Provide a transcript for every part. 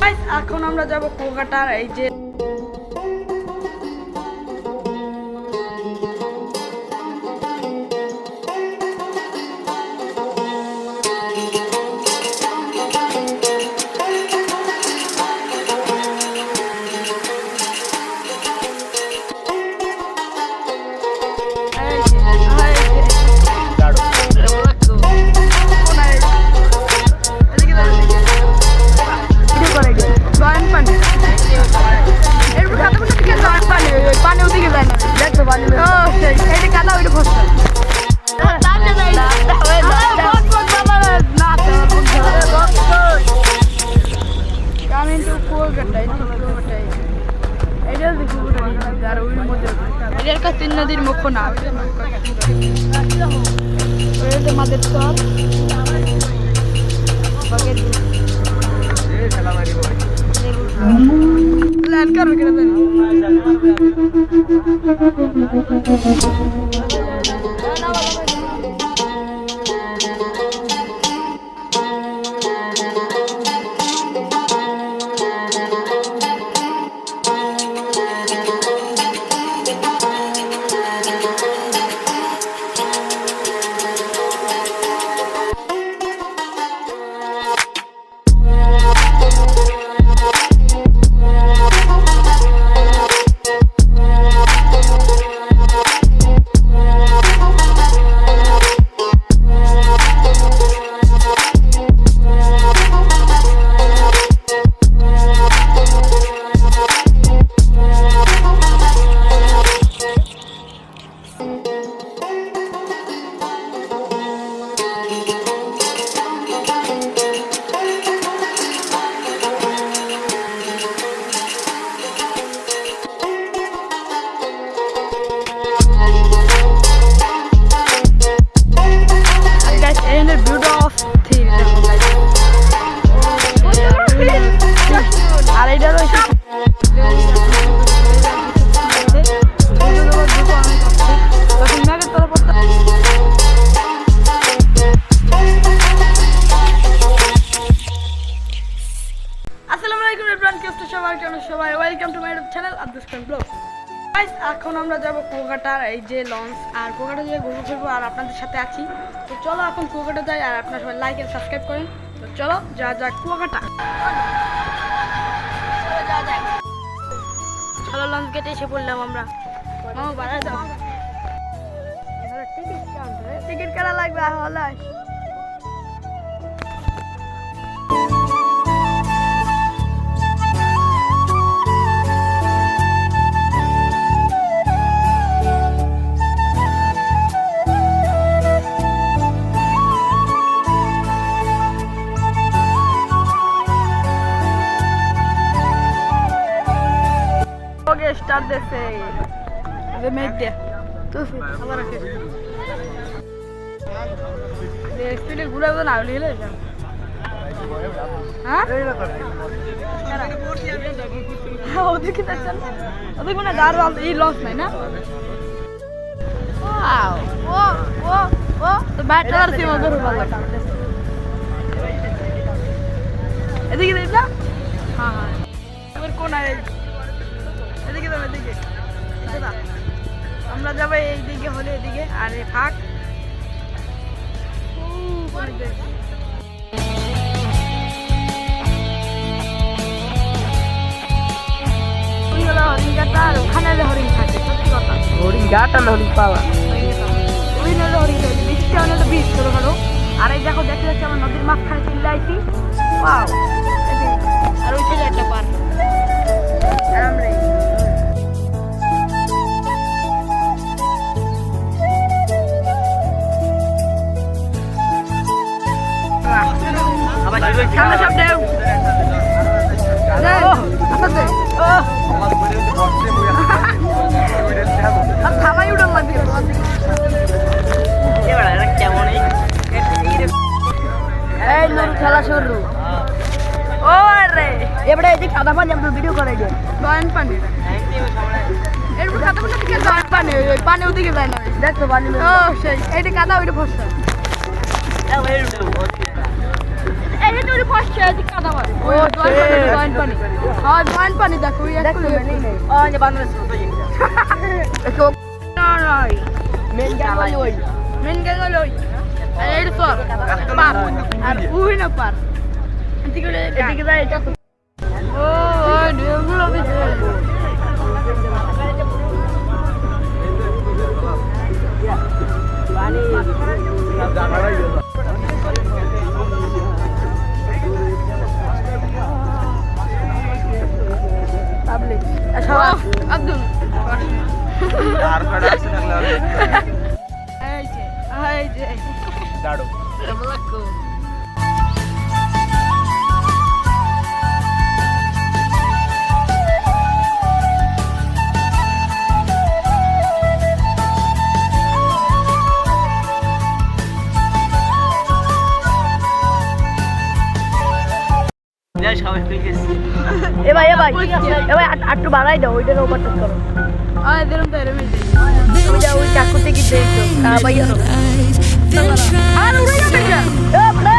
Guys এখন আমরা যাব কুয়াকাটার এই যে তিন নদীর মুখ না মাদের চর প্ল্যান করবে কেন সবাই welcome to my YouTube channel Abdul Khan blog. Guys এখন আমরা যাব কুয়াকাটার এই যে লঞ্চ আর কুয়াকাটা গিয়ে ঘুরে ফিরবো আর আপনাদের সাথে আছি। তো চলো এখন কুয়াকাটা যাই আর আপনারা সবাই লাইক আর সাবস্ক্রাইব করেন। তো চলো যা যাক কুয়াকাটা। চলো লঞ্চ গেটে এসে পড়লাম আমরা। মামা বাড়া যাও, টিকিট কাটা লাগবে হলে स्टार्ट देते अबे मैं दे तो फिर हमारा के ये स्पीड घुरा तो ना ले ले हां हां ओदी कितना चल ओदी कोना गार वाला ये लॉस नहीं ना वाओ वो तो बैटर से मगर वाला এদিকে দেখ না हां हां এবার কোন আরে এদিকে যাবে এদিকে দাদা আমরা যাব এইদিকে হলে এদিকে আর এই ফাঁক হরিণঘাটা আর ওখানে হরিণ থাকে সত্যি কথা হরিণঘাটা হরিণ পাওয়া ওই নলে হরিণ বৃষ্টি হলে তো বীজ ছোটখাটো আর এই দেখো দেখতে যাচ্ছে আমার নদীর মাঝখানে চলে আইছি ওয়াও আর ওই ছেলে একটা পার আমরা সামনে সব দেও আসতে আর থামাই উড়াল লাগবে এবারে কেমন এই লোক খেলা শুরু ওরে এবারে এই যে কাদা পানি আমরা ভিডিও করে দিই দয়ন পানি এরপর কাদা পানি থেকে দয়ন পানি ওই পানি ওদিকে যায় না দেখো পানি ও সেই এইটা কাদা ওইটা ফসল এই ওই পাশে আছে কাদা মার ওই জয়েন্ট পানি হ্যাঁ জয়েন্ট পানি দেখো ওই একটা ওই যে বান্দর ছোট একটু নাই মেন গাল ওই আর এই তো পার আর ওই না পার এদিকে যায় এটা ও এগুলো পানি পাবলিক আব্দুল আর কটা আছে থাকলে এই যে দাঁড়ো বলকো এ ভাই একটু বাড়াই দাও ওইটার ওভারটেক করো ওই চাকুতে কি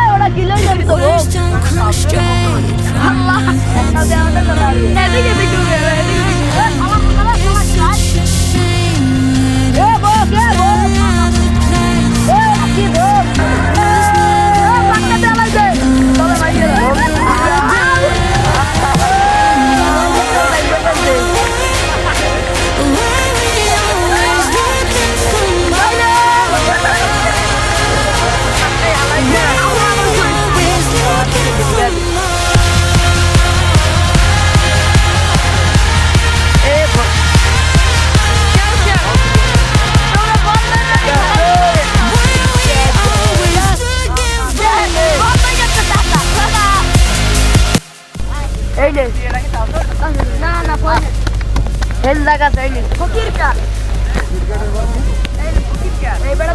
ওরা কিলো যাবে তো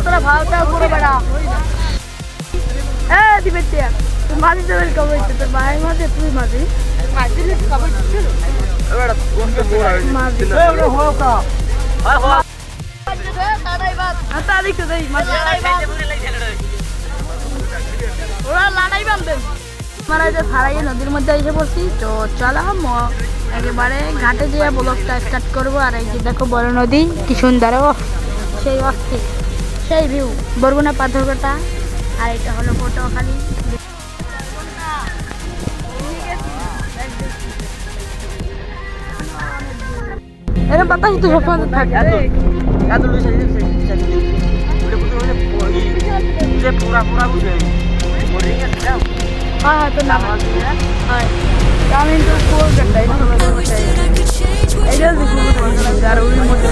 তোরা ভাবটা করে বেড়া দিবে তুই মাঝি দেবেন কবে তোর ভাই মাঝে তুই মাঝি ওরা লড়াই বাঁধবেন আমরা যে ছাড়াই নদীর মধ্যে এসে পড়ছি তো চলাম একেবারে ঘাটে যেয়ে ব্লগটা স্টার্ট করবো আর এই যে দেখো বড় নদী কি সুন্দর ও সেই অস্থির সেই ভিউ বরগুনা পাথরঘাটা আর এটা হলো পটুয়াখালী এরকম বাতাস তো সবসময় থাকে হ্যাঁ হ্যাঁ তো নাম হয় আমি তো এটা আর ওই মধ্যে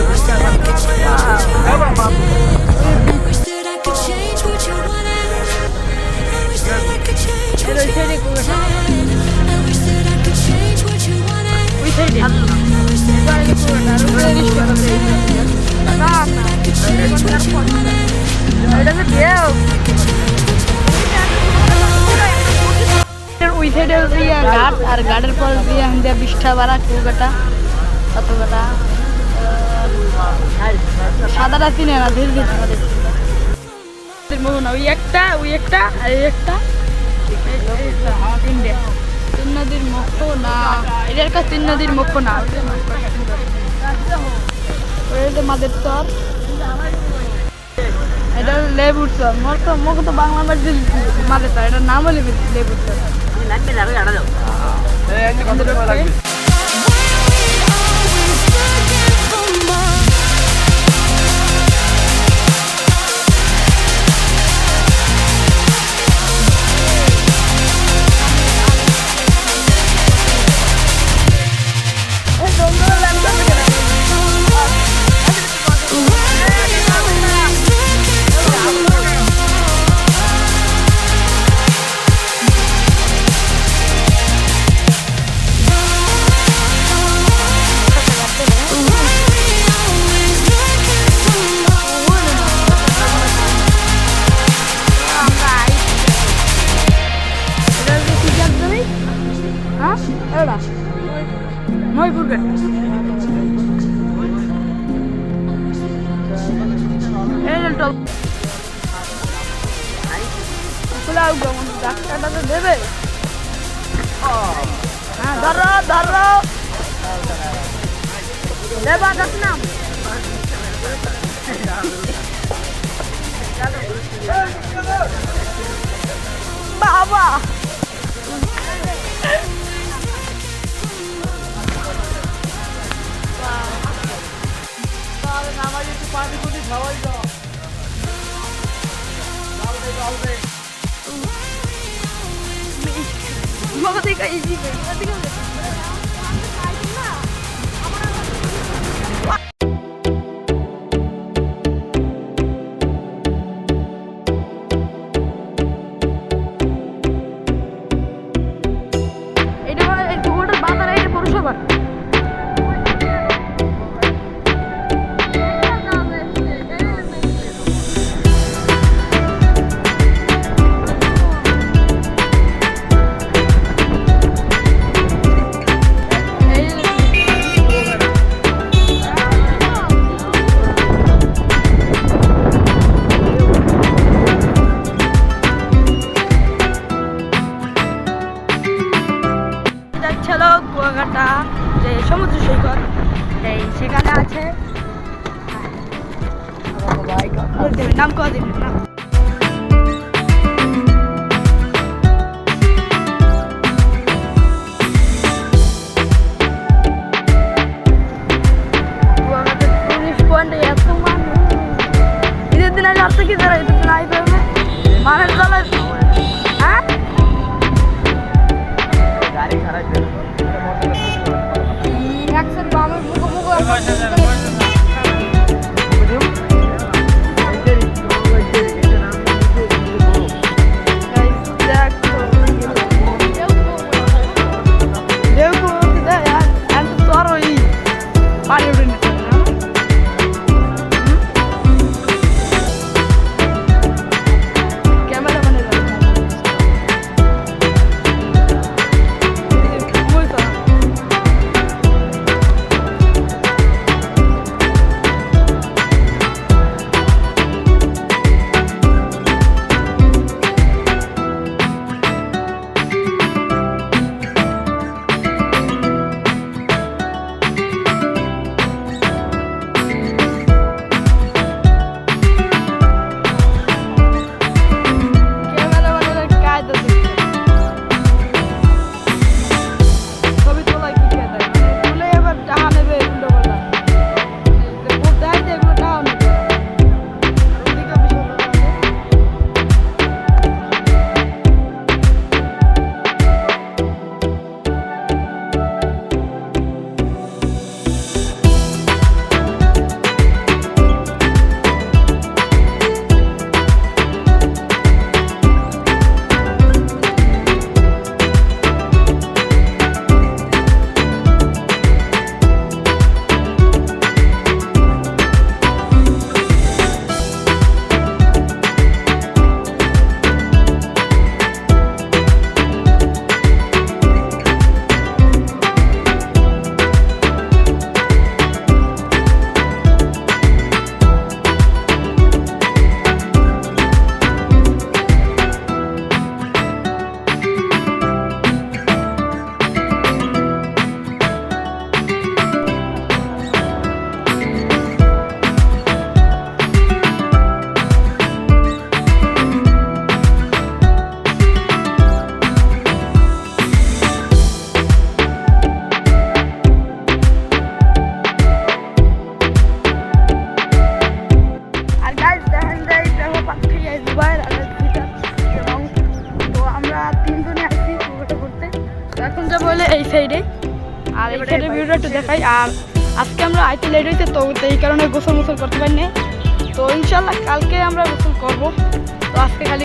ওই সাইডে ঘাট আর ঘাটের পর দিয়ে আমাদের বিষ্ঠা বাড়া কুয়াকাটা পাথরঘাটা সাদাটা চিনে না ধীরে ধীরে মোহনা ওই একটা আর এই একটা তিন নদীর মুখ না এটার কাছে তিন নদীর মুখ না মাদের চর এটা লেবুর চর মোর তো বাংলা মাদের চর এটার নাম হলে লেবুর চর ডাক্তারটা তো দেবে হ্যাঁ ধরো ধরো দেবা দশ নাম বাবা আমার একটু পানি পুনি খাওয়াই দাও বাবা থেকে ইজি এটা মানে এই দুটোর বাজারে এটা পৌরসভা ছিল কুয়াকাটা যে সমুদ্র সৈকত এই সেখানে আছে নাম কদিন নাম এত মানুষ ঈদের দিন আগে আর কি যারা ঈদের দিন আইতে হবে মানুষ চলে হ্যাঁ গাড়ি খারাপ একসাথে বামের পানি উঠে এই সাইডে আর এই সাইডে ভিউটা একটু দেখাই আর আজকে আমরা আইতে লেট হয়েছে তো এই কারণে গোসল মোসল করতে পারিনি তো ইনশাল্লাহ কালকে আমরা গোসল করবো তো আজকে খালি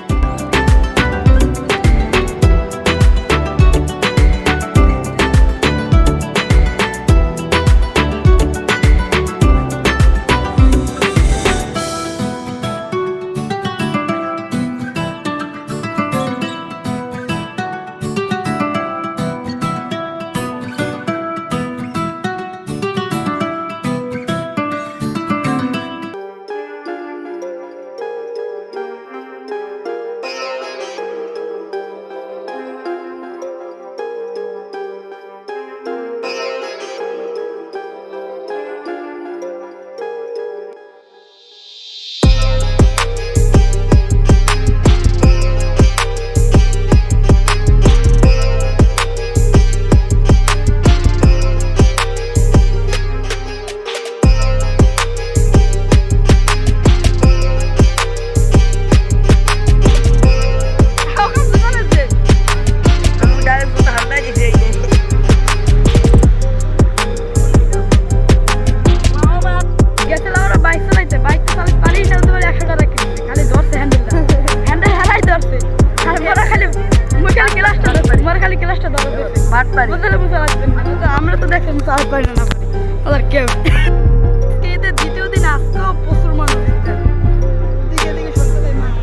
চালাচ্ছেন না, আমরা তো দেখেন চালাতে পারি না ওদের কেউ। ঈদের দ্বিতীয় দিন আজকেও প্রচুর মানুষ দিকে দিকে সত্যি মানুষ।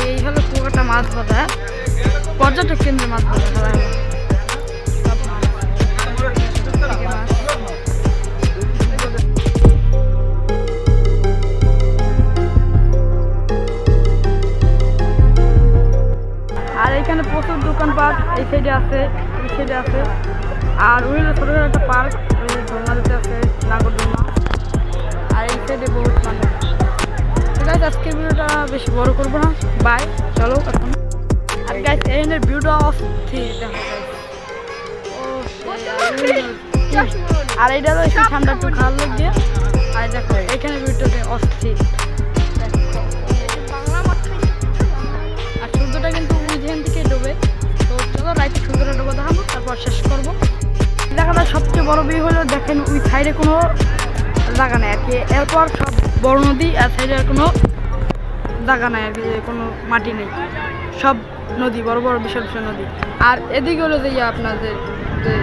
এই হলো কুয়াকাটা মাছ বাজার, পর্যটক কেন্দ্রের মাছ বাজার খেলা হলো। আর এখানে প্রচুর দোকানপাট এই সাইডে আছে, ওই সাইডে আছে। আর ওই হলো ছোটো একটা পার্ক, ওই ধর্মাদিতে আছে নাগরদোলনা। আর এই সাইডে বহুত মানুষ। ঠিক আছে, আজকের ভিডিওটা বেশি বড় করবো না, বাই, চলো এখন। আর গাইস এখানের ভিউটা অস্থির দেখো গাইস। আর এইটা তো একটু ঠান্ডা একটু খাওয়ার লাগিয়ে। আর দেখো এখানে ভিউটাতে অস্থির। আর সূর্যটা কিন্তু যেখান থেকে ডোবে। তো চলো রাইটে সূর্যটা ডোবে দেখাবো, তারপর শেষ করবো। দেখাটা সবচেয়ে বড় ভিউ হলো দেখেন ওই সাইডে কোনো জায়গা নেই আর কি। এরপর সব বড় নদী, আর সাইডে আর কোনো জায়গা নেই আর কি, কোনো মাটি নেই, সব নদী, বড় বড় বিশাল বিশাল নদী। আর এদিকে হলো যে আপনাদের যে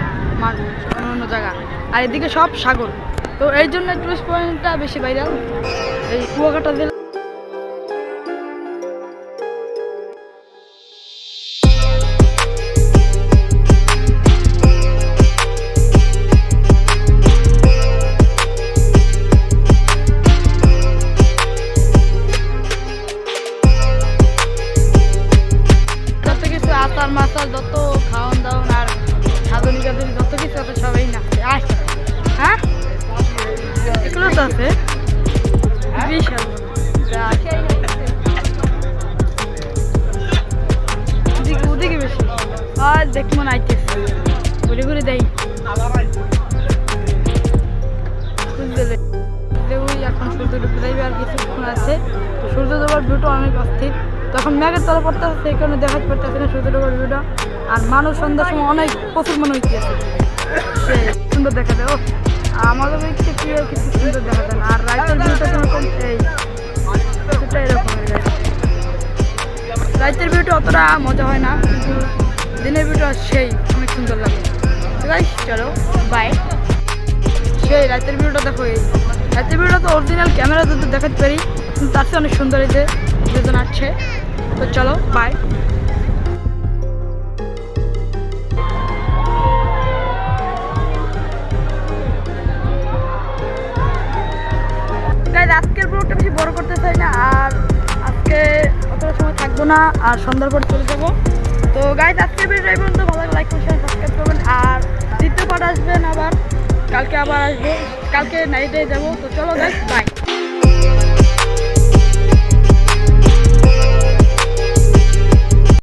অন্য জায়গা, আর এদিকে সব সাগর। তো এই জন্য টুরিস্ট পয়েন্টটা বেশি ভাইরাল এই কুয়াকাটা জেলা। আচার মাচার যত খাওয়ান দাওয়ান আর সাধনী গাছালি যত কিছু আছে সবাই না আসে। হ্যাঁ এগুলো তো আছে বিশাল ওদিকে বেশি। আর দেখবো না আইতেছে ঘুরে ঘুরে দেয় ওই এখন সূর্য ডুবে যাইবে আর কিছুক্ষণ আছে। সূর্য ডোবার ভিউটা অনেক অস্থির। তখন মেঘের তলা পড়তে আছে, সেই কারণে দেখাতে পারতেছে না সূর্য ডোবার ভিউটা। আর মানুষ সন্ধ্যার সময় অনেক প্রচুর মানুষ হইতেছে, সে সুন্দর দেখা যায়। ও আমাদের দিক থেকে কিছু সুন্দর দেখা যায় না। আর রাইতের ভিউটা যেরকম এই কিছুটা এরকমের। রাইতের ভিউটা অতটা মজা হয় না, কিন্তু দিনের ভিউটা সেই অনেক সুন্দর লাগে। ঠিক আছে চলো বাই। সেই রাতের ভিউটা দেখো, এই রাতের ভিউটা তো অরিজিনাল ক্যামেরা যদি দেখাতে পারি, কিন্তু তার চেয়ে অনেক সুন্দর হয়েছে দুজন আসছে। তো চলো বাই। গাইজ আজকের ব্লগটা বেশি বড় করতে চাই না, আর আজকে অতটা সময় থাকবো না, আর সন্ধ্যার পর চলে যাবো। তো গাইজ আজকের ভিডিওটা এই পর্যন্ত। ভালো লাগে লাইক শেয়ার সাবস্ক্রাইব করবেন। আর দ্বিতীয় পার্ট আসবেন আবার, কালকে আবার আসবো, কালকে নাইটে যাবো। তো চলো গাইজ বাই।